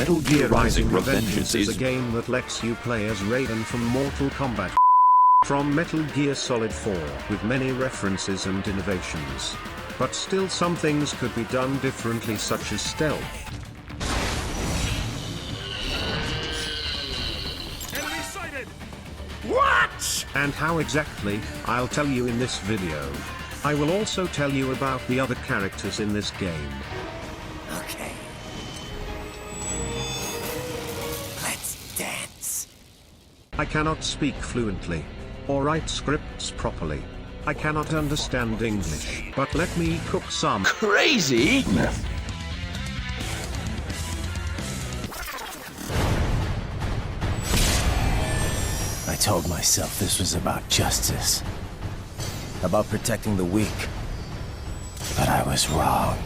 Metal Gear Rising Revengeance is a game that lets you play as Raiden from Mortal Kombat. From Metal Gear Solid 4, with many references and innovations. But still some things could be done differently, such as stealth. Enemy sighted! What? And how exactly, I'll tell you in this video. I will also tell you about the other characters in this game. Okay. Let's dance. I cannot speak fluently, or write scripts properly. I cannot understand English, but let me cook some Crazy? I told myself this was about justice. About protecting the weak. But I was wrong.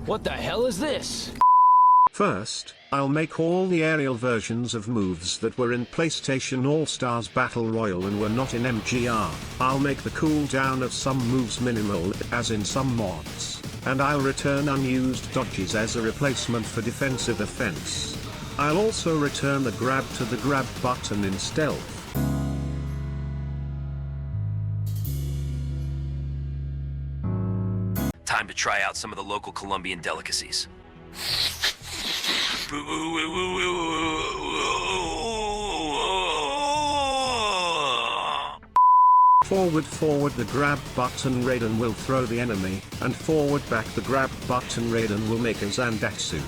What the hell is this? First, I'll make all the aerial versions of moves that were in PlayStation All-Stars Battle Royale and were not in MGR. I'll make the cooldown of some moves minimal, as in some mods, and I'll return unused dodges as a replacement for defensive offense. I'll also return the grab to the grab button in stealth. Time to try out some of the local Colombian delicacies. Forward the grab button, Raiden will throw the enemy, and forward back the grab button, Raiden will make a Zandatsu.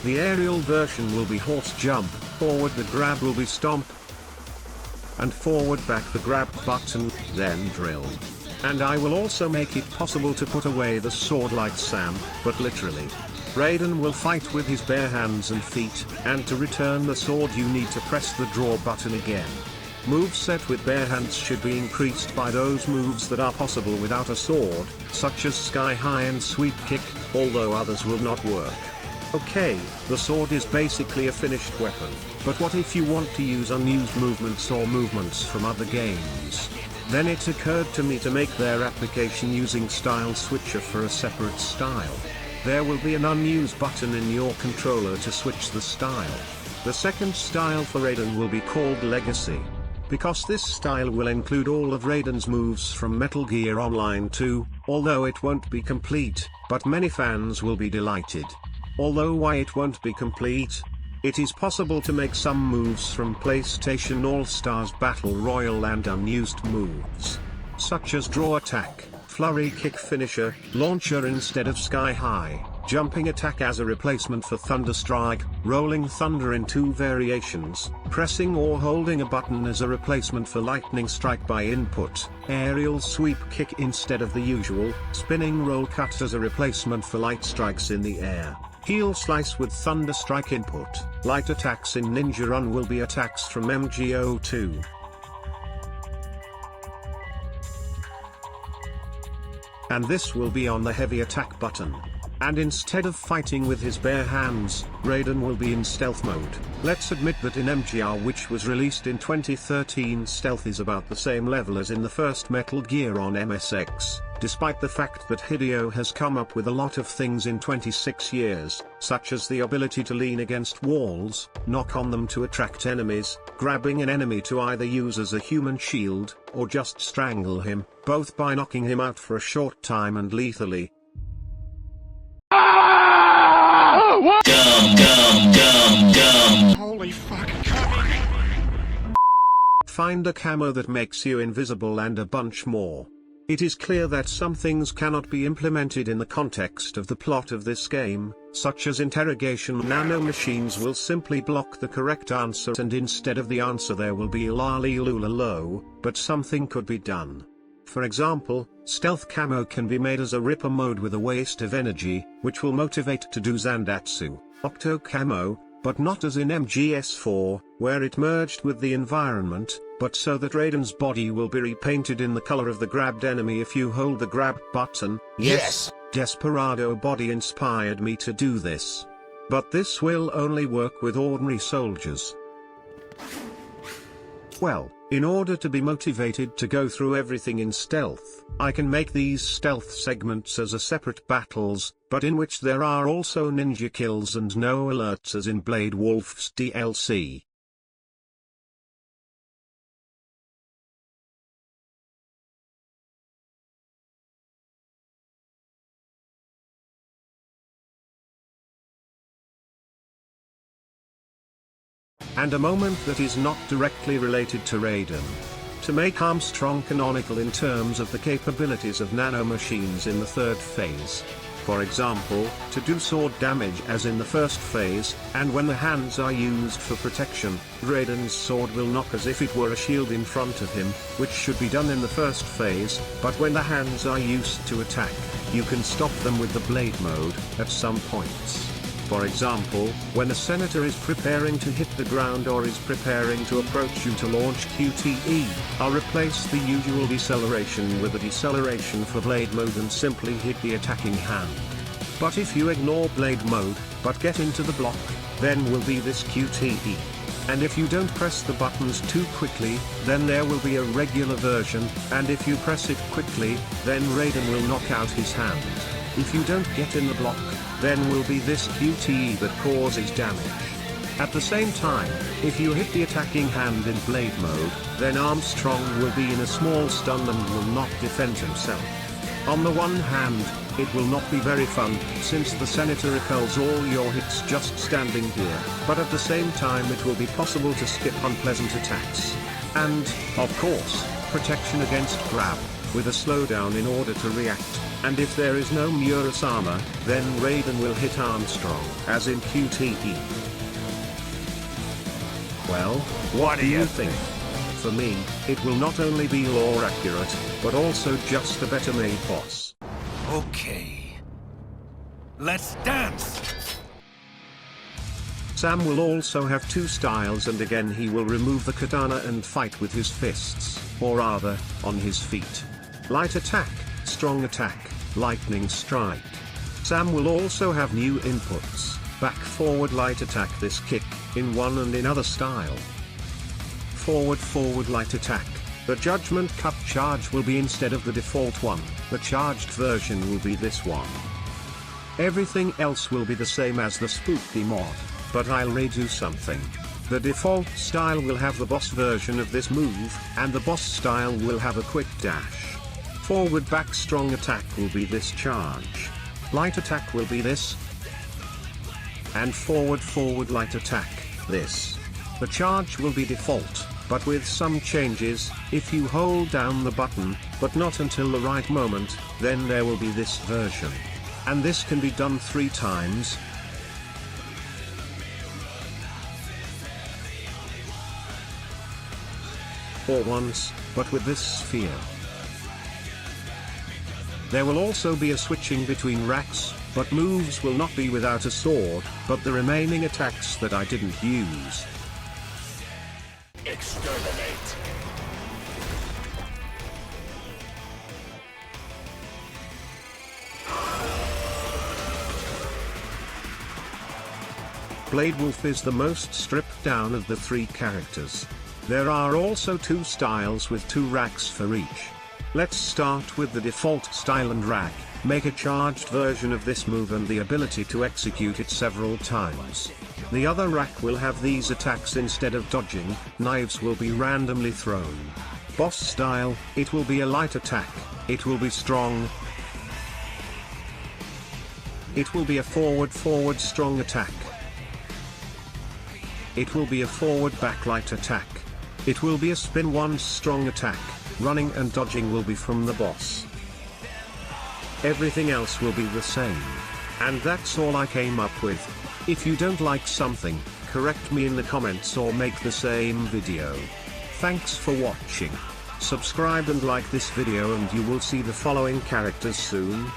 The aerial version will be horse jump, forward the grab will be stomp, and forward back the grab button, then drill. And I will also make it possible to put away the sword like Sam, but literally. Raiden will fight with his bare hands and feet, and to return the sword you need to press the draw button again. Moveset with bare hands should be increased by those moves that are possible without a sword, such as sky high and sweep kick, although others will not work. Okay, the sword is basically a finished weapon, but what if you want to use unused movements or movements from other games? Then it occurred to me to make their application using Style Switcher for a separate style. There will be an unused button in your controller to switch the style. The second style for Raiden will be called Legacy, because this style will include all of Raiden's moves from Metal Gear Online 2, although it won't be complete, but many fans will be delighted. Although why it won't be complete? It is possible to make some moves from PlayStation All-Stars Battle Royale and unused moves, such as draw attack, flurry kick finisher, launcher instead of sky high, jumping attack as a replacement for thunder strike, rolling thunder in 2 variations, pressing or holding a button as a replacement for lightning strike by input, aerial sweep kick instead of the usual, spinning roll cut as a replacement for light strikes in the air. Heel slice with thunder strike input. Light attacks in Ninja Run will be attacks from MGO 2. And this will be on the heavy attack button. And instead of fighting with his bare hands, Raiden will be in stealth mode. Let's admit that in MGR, which was released in 2013, stealth is about the same level as in the first Metal Gear on MSX, despite the fact that Hideo has come up with a lot of things in 26 years, such as the ability to lean against walls, knock on them to attract enemies, grabbing an enemy to either use as a human shield, or just strangle him, both by knocking him out for a short time and lethally. Holy fuck. Find a camo that makes you invisible and a bunch more. It is clear that some things cannot be implemented in the context of the plot of this game, such as interrogation. Nanomachines will simply block the correct answer, and instead of the answer there will be la-li-lula-lo, but something could be done. For example, stealth camo can be made as a ripper mode with a waste of energy, which will motivate to do Zandatsu. Octo camo, but not as in MGS4, where it merged with the environment, but so that Raiden's body will be repainted in the color of the grabbed enemy if you hold the grab button. Yes! Desperado body inspired me to do this. But this will only work with ordinary soldiers. Well, In order to be motivated to go through everything in stealth, I can make these stealth segments as a separate battles, but in which there are also ninja kills and no alerts as in Blade Wolf's DLC. And a moment that is not directly related to Raiden. To make Armstrong canonical in terms of the capabilities of nanomachines in the third phase. For example, to do sword damage as in the first phase, and when the hands are used for protection, Raiden's sword will knock as if it were a shield in front of him, which should be done in the first phase, but when the hands are used to attack, you can stop them with the blade mode, at some points. For example, when a senator is preparing to hit the ground or is preparing to approach you to launch QTE, I'll replace the usual deceleration with a deceleration for blade mode and simply hit the attacking hand. But if you ignore blade mode, but get into the block, then will be this QTE. And if you don't press the buttons too quickly, then there will be a regular version, and if you press it quickly, then Raiden will knock out his hand. If you don't get in the block, then will be this QTE that causes damage. At the same time, if you hit the attacking hand in blade mode, then Armstrong will be in a small stun and will not defend himself. On the one hand, it will not be very fun, since the senator repels all your hits just standing here, but at the same time it will be possible to skip unpleasant attacks. And, of course, protection against grab, with a slowdown in order to react, and if there is no Mura's armor, then Raiden will hit Armstrong, as in QTE. Well, what do you think? For me, it will not only be lore accurate, but also just a better made boss. Okay. Let's dance! Sam will also have two styles, and again he will remove the katana and fight with his fists, or rather, on his feet. Light attack, strong attack, lightning strike. Sam will also have new inputs, back forward light attack, this kick, in one and in other style. Forward light attack, the judgment cut charge will be instead of the default one, the charged version will be this one. Everything else will be the same as the spooky mod, but I'll redo something. The default style will have the boss version of this move, and the boss style will have a quick dash. Forward back strong attack will be this charge. Light attack will be this. And forward light attack, this. The charge will be default, but with some changes. If you hold down the button, but not until the right moment, then there will be this version. And this can be done 3 times. Or once, but with this sphere. There will also be a switching between racks, but moves will not be without a sword, but the remaining attacks that I didn't use. Exterminate! Blade Wolf is the most stripped down of the 3 characters. There are also 2 styles with 2 racks for each. Let's start with the default style and rack, make a charged version of this move and the ability to execute it several times. The other rack will have these attacks instead of dodging, knives will be randomly thrown. Boss style, it will be a light attack, it will be strong. It will be a forward strong attack. It will be a forward back light attack. It will be a spin once strong attack. Running and dodging will be from the boss. Everything else will be the same. And that's all I came up with. If you don't like something, correct me in the comments or make the same video. Thanks for watching. Subscribe and like this video and you will see the following characters soon.